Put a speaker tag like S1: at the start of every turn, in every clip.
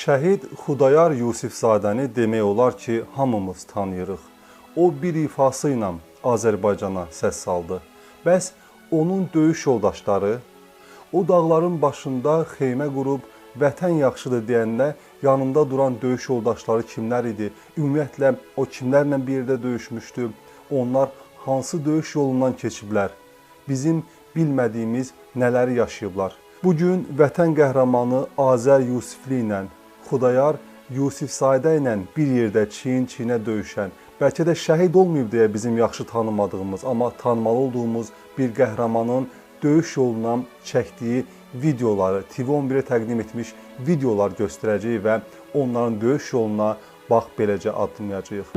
S1: Şəhid Xudayar Yusifzadəni demək olar ki, hamımız tanıyırıq. O bir ifası ilə Azərbaycana səs saldı. Bəs onun döyüş yoldaşları, o dağların başında xeymə qurub vətən yaxşıdır deyəndə yanında duran döyüş yoldaşları kimlər idi? Ümumiyyətlə o kimlərlə bir yerdə döyüşmüşdü? Onlar hansı döyüş yolundan keçiblər? Bizim bilmədiyimiz nələri yaşayıblar? Bugün vətən qəhrəmanı Azər Yusifli ilə Xudayar Yusifzadə ilə bir yerdə çiyin-çiyinə döyüşən, bəlkə də şəhid olmayıb deyə bizim yaxşı tanımadığımız, amma tanımalı olduğumuz bir qəhrəmanın döyüş yolundan çəkdiyi videoları, TV11-ə təqdim etmiş videolar göstərəcəyik və onların döyüş yoluna bax beləcə addımlayacağıq.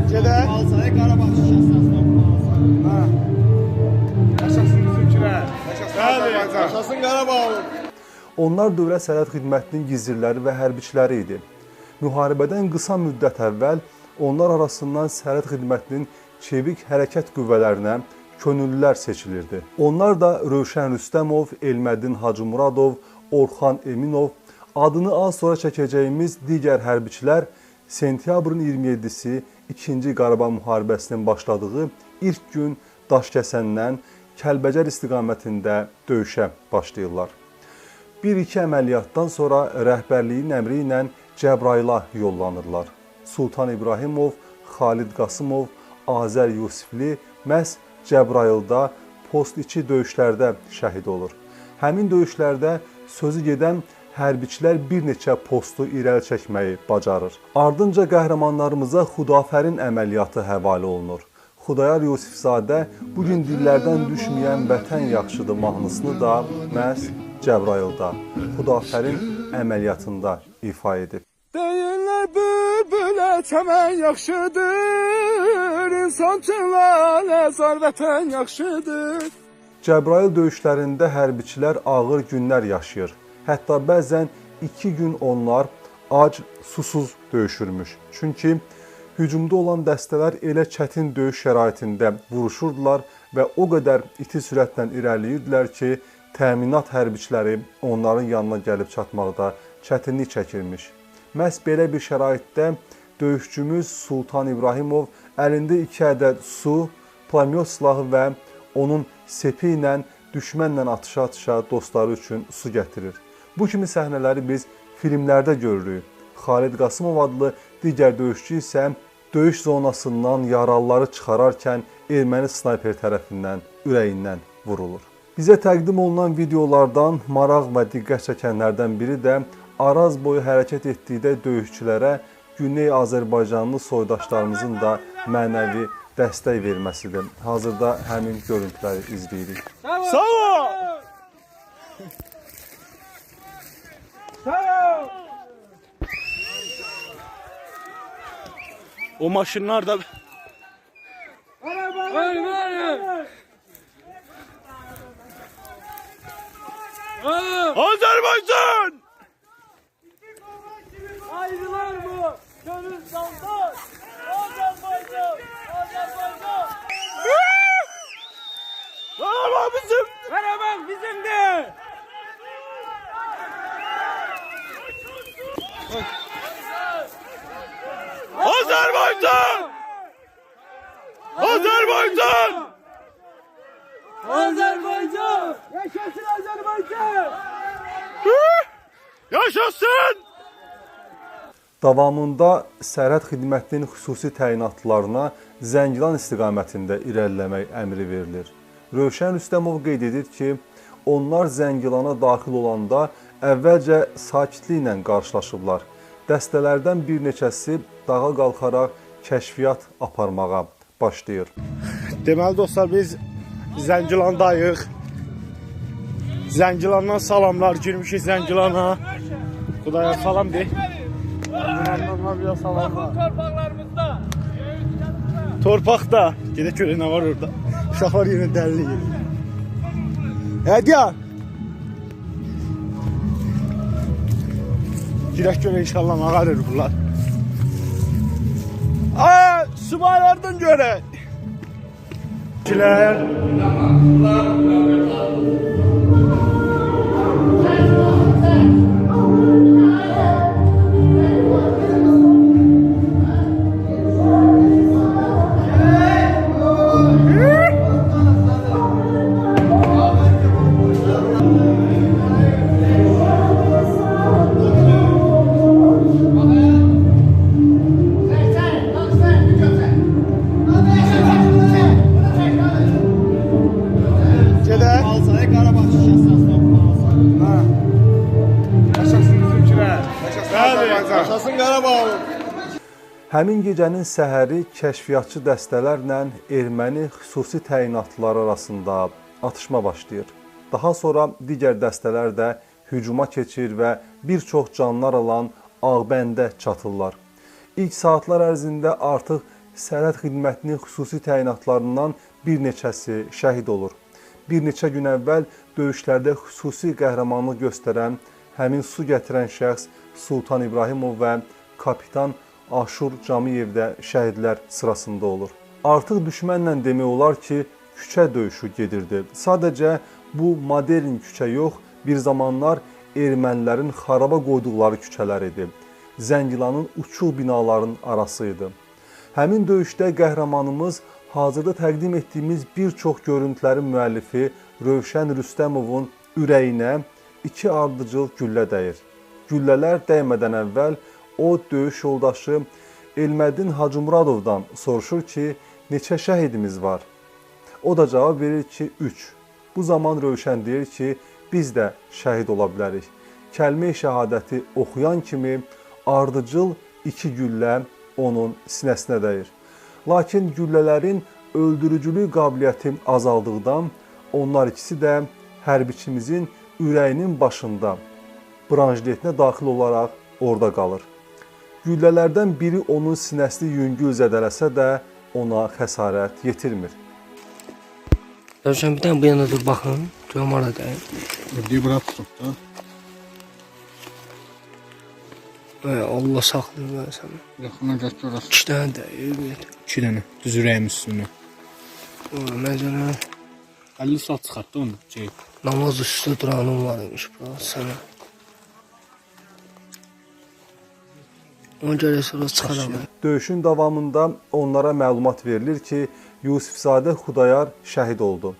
S2: Gedək. Alsaya Qarabağ şişəsindən. Yaşasın bizimkilər. Yaşasın Qarabağ.
S1: Onlar Dövlət Sərhəd Xidmətinin gizirləri və hərbiçiləri idi. Müharibədən qısa müddət əvvəl onlar arasından Sərhəd Xidmətinin çevik hərəkət qüvvələrinə könüllülər seçilirdi. Onlar da Rövşən Rüstəmov, Elməddin Hacımuradov, Orxan Eminov, adını az sonra çəkəcəyimiz digər hərbiçilər sentyabrın 27-si 2-ci Qarabağ müharibəsinin başladığı ilk gün Daşkəsəndən Kəlbəcər istiqamətində döyüşə başlayırlar. Bir-iki əməliyyatdan sonra rəhbərliyin əmri ilə Cəbrayıla yollanırlar. Sultan İbrahimov, Xalid Qasımov, Azər Yusifli məhz Cəbrayılda post 2 döyüşlərdə şəhid olur. Həmin döyüşlərdə sözü gedən hərbiçilər bir neçə postu irəli çəkməyi bacarır. Ardınca qəhrəmanlarımıza Xudafərin əməliyyatı həvalə olunur. Xudayar Yusifzadə bugün dillərdən düşməyən vətən yaxşıdır mahnısını da məhz Cəbrayılda, Xudafərin əməliyyatında ifa edib.
S2: Deyirlər bülbülə çəmən yaxşıdır, insançılar əzar vətən yaxşıdır.
S1: Cəbrayıl döyüşlərində hərbiçilər ağır günlər yaşayır. Hətta bəzən 2 gün onlar ac, susuz döyüşürmüş. Çünki hücumda olan dəstələr elə çətin döyüş şəraitində vuruşurdular və o qədər iti sürətlə irəliyirdilər ki, təminat hərbiçiləri onların yanına gəlib çatmaqda çətinlik çəkirmiş. Məhz belə bir şəraitdə döyüşçümüz Sultan İbrahimov əlində 2 ədəd su, pulemyot silahı və onun sepi ilə düşmənlə atışa-atışa dostları üçün su gətirir. Bu kimi səhnələri biz filmlərdə görürük. Xalid Qasımov adlı digər döyüşçü isə döyüş zonasından yaralıları çıxararkən erməni snayper tərəfindən ürəyindən vurulur. Bizə təqdim olunan videolardan maraq və diqqət çəkənlərdən biri də Araz boyu hərəkət etdikdə döyüşçülərə Güney Azərbaycanlı soydaşlarımızın da mənəvi dəstək verməsidir. Hazırda həmin görüntüləri izləyirik.
S2: Sağ ol! Sağ ol! O maşınlar da... Azerbaycan!
S3: Ayrılar mı? Gönül sandık! Azerbaycan! Azerbaycan!
S2: Karabağ bizim!
S3: Karabağ bizimdir!
S2: Azerbaycan! Azerbaycan!
S3: Azerbaycan! Yaşasın Azerbaycan!
S2: Yaşasın!
S1: Davamında Sərhəd Xidmətinin xüsusi təyinatlarına Zəngilan istiqamətində irəliləmək əmri verilir. Rövşən Rüstəmov qeyd edir ki, onlar Zəngilana daxil olanda əvvəlcə sakitliklə qarşılaşıblar. Dəstələrdən bir neçəsi dağa qalxaraq kəşfiyyat aparmağa başlayır.
S2: Deməli dostlar, biz Zəngilandayıq. Zəngilandan salamlar, girmişik Zəngilana. Xudaya salam deyək. Zəngilandan bir salamlar.
S3: Torpaqlarımızda!
S2: Torpaqda. Gedək görək nə var orada. Uşaqlar yenə dəliliyir. Hədiyan! Girək görək inşallah nə qarır bunlar. Subaylardan görək. Kilər. Yaşasın Qarabağ.
S1: Həmin gecənin səhəri kəşfiyyatçı dəstələrlə erməni xüsusi təyinatlılar arasında atışma başlayır. Daha sonra digər dəstələr də hücuma keçir və bir çox canlar alan Ağbəndə çatırlar. İlk saatlar ərzində artıq sərhəd xidmətinin xüsusi təyinatlarından bir neçəsi şəhid olur. Bir neçə gün əvvəl döyüşlərdə xüsusi qəhrəmanlıq göstərən həmin su gətirən şəxs Sultan İbrahimov və kapitan Aşur Camiyev də şəhidlər sırasında olur. Artıq düşmənlə demək olar ki, küçə döyüşü gedirdi. Sadəcə bu modern küçə yox, bir zamanlar ermənilərin xaraba qoyduqları küçələr idi. Zəngilanın uçuq binaların arası idi. Həmin döyüşdə qəhrəmanımız hazırda təqdim etdiyimiz bir çox görüntülərin müəllifi Rövşən Rüstəmovun ürəyinə 2 ardıcıl güllə dəyir. Güllələr dəymədən əvvəl o döyüş yoldaşı Elməddin Hacımuradovdan soruşur ki, neçə şəhidimiz var? O da cavab verir ki, 3. Bu zaman Rövşən deyir ki, biz də şəhid ola bilərik. Kəlmə-i şəhadəti oxuyan kimi ardıcıl 2 güllə onun sinəsinə dəyir. Lakin güllələrin öldürücülük qabiliyyəti azaldıqdan onlar ikisi də hərbiçimizin ürəyinin başında branjletinə daxil olaraq orada qalır. Güllələrdən biri onun sinəsini yüngül zədələsə də ona xəsarət yetirmir.
S4: Rövşən bir dənə bu yana dur baxın. Görüm aradayım.
S2: Ördüyü bura tutub da.
S4: Allah saxlayır mən səni.
S2: Yaxına gətir orası.
S4: 2 dənə dəyir.
S2: 2 dənə. Düz ürəyin üstünü.
S4: Məncə
S2: 50 saat çıxartdı onu.
S4: namaz üstü duranım var imiş bura sənə. Ona görə sonra çıxaram.
S1: Döyüşün davamında onlara məlumat verilir ki, Yusifzadə Xudayar şəhid oldu.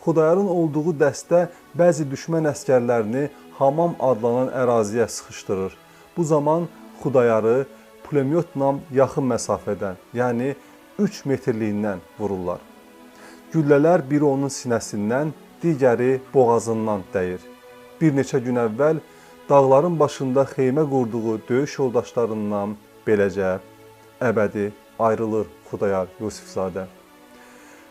S1: Xudayarın olduğu dəstə bəzi düşmən əskərlərini Hamam adlanan əraziyə sıxışdırır. Bu zaman Xudayarı pulemyotla yaxın məsafədən, yəni 3 metrliyindən vururlar. Güllələr biri onun sinəsindən, digəri boğazından dəyir. Bir neçə gün əvvəl dağların başında xeymə qurduğu döyüş yoldaşlarından beləcə əbədi ayrılır Xudayar Yusifzadə.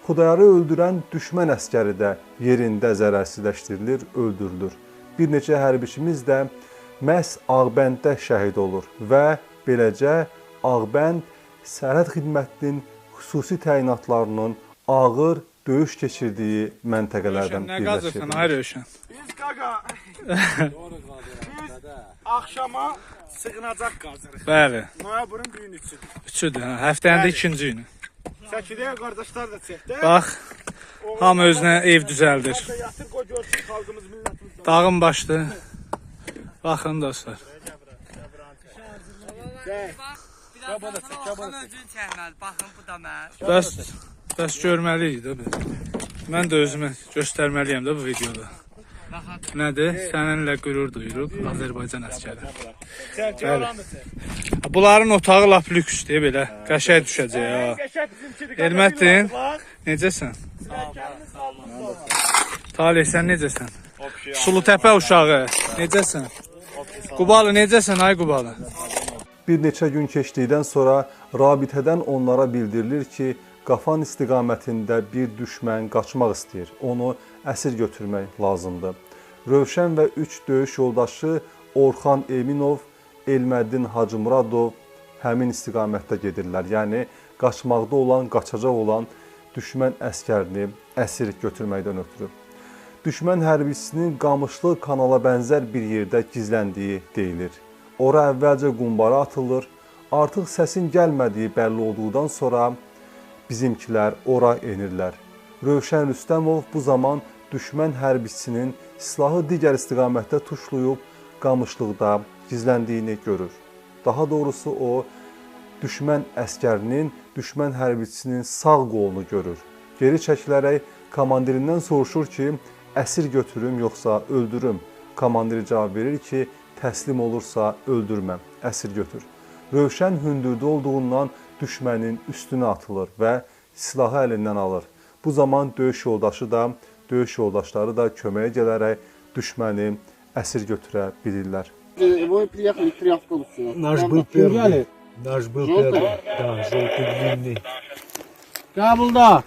S1: Xudayarı öldürən düşmən əskəri də yerində zərərsizləşdirilir, öldürülür. Bir neçə hərbiçimiz də məhz Ağbənddə şəhid olur və beləcə Ağbənd sərhəd xidmətinin xüsusi təyinatlarının ağır döyüş keçirdiyi məntəqələrdən birləşir.
S2: Rövşən.
S3: Biz qaqa. Biz axşama sığınacaq qazırıq.
S2: Bəli.
S3: Noyabrın 3-üdür.
S2: 3-üdür. Həftənin də 2-ci günü.
S3: Şəkidə qardaşlar da çəkdi.
S2: Bax, hamı özünə ev düzəldir.
S3: Yatır qoy görsün xalqımız, millətimiz.
S2: Dağın başdı. Baxın dostlar. Bəs görməliyik də biz. Mən də özümə göstərməliyəm də bu videoda. Nədir? Səninlə qürur duyuruq Azərbaycan əskəri. Bunların otağı lap lüksdür belə. Qəşəng düşəcək ha. Elməddin, necəsən? Talih, sən necəsən? Sulutəpə uşağı, necəsən? Qubalı, necəsən ay Qubalı?
S1: Bir neçə gün keçdikdən sonra rabitədən onlara bildirilir ki, Qafan istiqamətində bir düşmən qaçmaq istəyir. Onu əsir götürmək lazımdır. Rövşən və 3 döyüş yoldaşı Orxan Eminov, Elməddin Hacımuradov həmin istiqamətdə gedirlər. Yəni, qaçmaqda olan, qaçacaq olan düşmən əskərini əsir götürməkdən ötürü. Düşmən hərbisinin Qamışlı kanala bənzər bir yerdə gizləndiyi deyilir. Ora əvvəlcə qumbara atılır. Artıq səsin gəlmədiyi bəlli olduqdan sonra bizimkilər ora enirlər. Rövşən Rüstəmov bu zaman düşmən hərbisinin silahı digər istiqamətdə tuşlayıb qamışlıqda gizləndiyini görür. Daha doğrusu o, düşmən əskərinin, düşmən hərbisinin sağ qolunu görür. Geri çəkilərək komandirindən soruşur ki, əsir götürüm yoxsa öldürüm? Komandiri cavab verir ki, təslim olursa öldürməm, əsir götür. Rövşən hündürdə olduğundan düşmənin üstünə atılır və silahı əlindən alır. Bu zaman döyüş yoldaşları da köməyə gələrək düşməni əsir götürə bilirlər.
S5: Вы приехали 3 автобуса.
S6: Наш был первый. Наш был первый. Да, желтый длинный.
S5: Кабылда.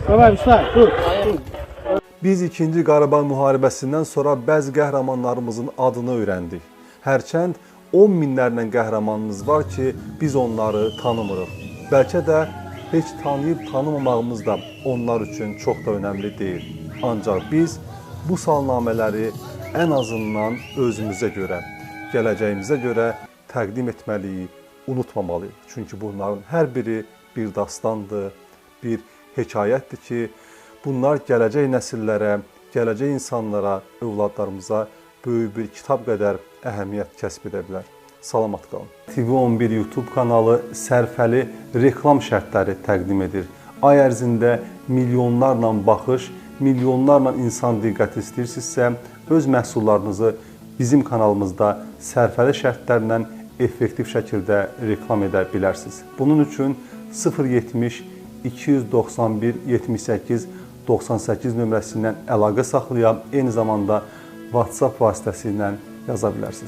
S5: Давай, встань. Dur.
S1: Biz 2-ci Qarabağ müharibəsindən sonra bəzi qəhrəmanlarımızın adını öyrəndik. Hərçənd 10 minlərlə qəhrəmanımız var ki, biz onları tanımırıq. Bəlkə də heç tanıyıb tanımamağımız da onlar üçün çox da önəmli deyil. Ancaq biz bu salnamələri ən azından özümüzə görə, gələcəyimizə görə təqdim etməliyik, unutmamalıyıq. Çünki bunların hər biri bir dastandır, bir hekayətdir ki, bunlar gələcək nəsillərə, gələcək insanlara, övladlarımıza böyük bir kitab qədər əhəmiyyət kəsb edə bilər. Salamat qalın. TV11 YouTube kanalı sərfəli reklam şərtləri təqdim edir. Ay ərzində milyonlarla baxış, milyonlarla insan diqqəti istəyirsinizsə, öz məhsullarınızı bizim kanalımızda sərfəli şərtlərlə effektiv şəkildə reklam edə bilərsiniz. Bunun üçün 070 291 78 98 nömrəsindən əlaqə saxlaya, eyni zamanda WhatsApp vasitəsilə yaza bilərsiniz.